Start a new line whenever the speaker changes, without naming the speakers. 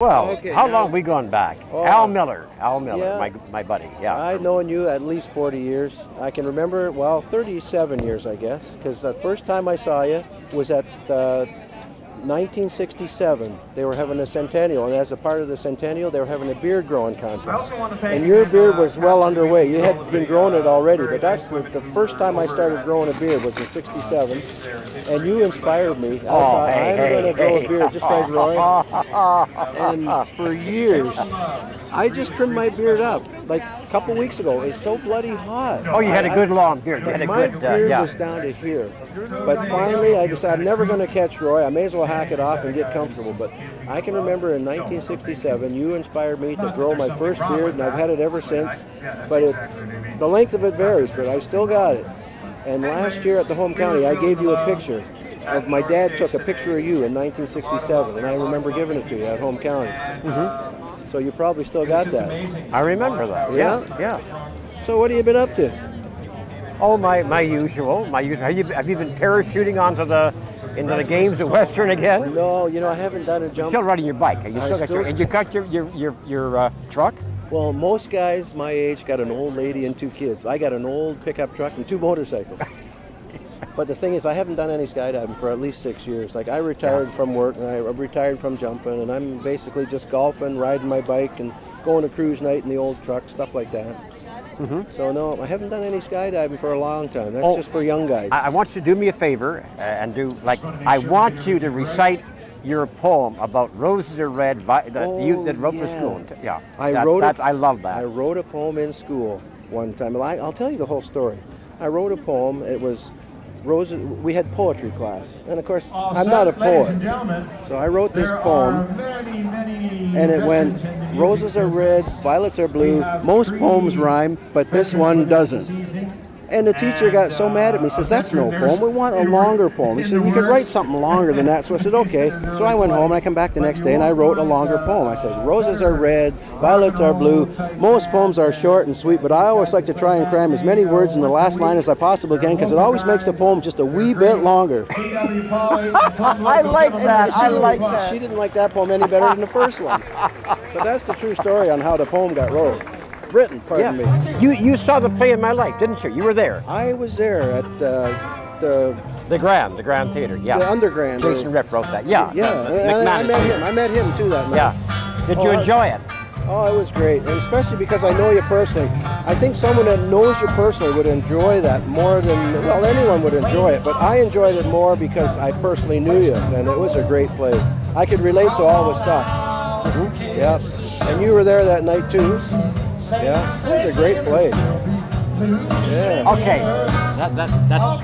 Well,
Okay,
how long we going back?
Oh,
Al Miller,
yeah.
my buddy, yeah.
I've known you at least 40 years. I can remember, well, 37 years, I guess, because the first time I saw you was at 1967. They were having a centennial, and as a part of the centennial, they were having a beard growing contest. And your beard was well underway. You had been growing it already, but that's the first time I started growing a beard was in '67, and you inspired me. I thought, I'm going to grow a beard just like Roy. And for years, I just trimmed my beard up. Like a couple weeks ago, it's so bloody hot.
Oh, you had a good long beard. You had a
my
good,
beard
yeah.
was down to here. But finally, I decided I'm never going to catch Roy. I may as well hack it off and get comfortable. But I can remember in 1967, you inspired me to grow my first beard, and I've had it ever since. But the length of it varies, but I still got it. And last year at the home county, I gave you a picture. My dad took a picture of you in 1967, and I remember giving it to you at home county. So you probably still got that.
I remember that.
Yeah?
Yeah.
So what have you been up to?
Oh, my usual. Have you been parachuting into the games at Western again?
No, you know, I haven't done a jump.
You're still riding your bike. You and you got your truck?
Well, most guys my age got an old lady and 2 kids. I got an old pickup truck and 2 motorcycles. But the thing is, I haven't done any skydiving for at least 6 years. Like, I retired from work, and I retired from jumping, and I'm basically just golfing, riding my bike, and going to cruise night in the old truck, stuff like that. So no, I haven't done any skydiving for a long time. That's just for young guys.
I want you to do me a favor and I want you to recite your poem about roses are red you that wrote for school. Yeah, I love that.
I wrote a poem in school one time. I'll tell you the whole story. I wrote a poem. It was roses. We had poetry class, and of course I'm not a poet, so I wrote this poem, and it went: roses are red, violets are blue. Most poems rhyme, but this one doesn't. And the teacher got so mad at me. Says, that's no poem. We want a longer poem. He said, you could write something longer than that. So I said, okay. So I went home, and I come back the next day, and I wrote a longer poem. I said, roses are red, violets are blue. Most poems are short and sweet, but I always like to try and cram as many words in the last line as I possibly can, because it always makes the poem just a wee bit longer.
I like that. I like that.
She didn't like that poem any better than the first one. But that's the true story on how the poem got written, pardon me.
You saw the play in my life, didn't you? You were there.
I was there at
the Grand Theater. Yeah.
The Underground.
Jason Rip wrote that. Yeah.
Yeah. I met him too that night.
Yeah. Did you enjoy it?
Oh, it was great, and especially because I know you personally. I think someone that knows you personally would enjoy that more than, well, anyone would enjoy it, but I enjoyed it more because I personally knew you, and it was a great play. I could relate to all the stuff. Yeah. And you were there that night too. Yeah, it was a great play. Yeah.
Okay, that's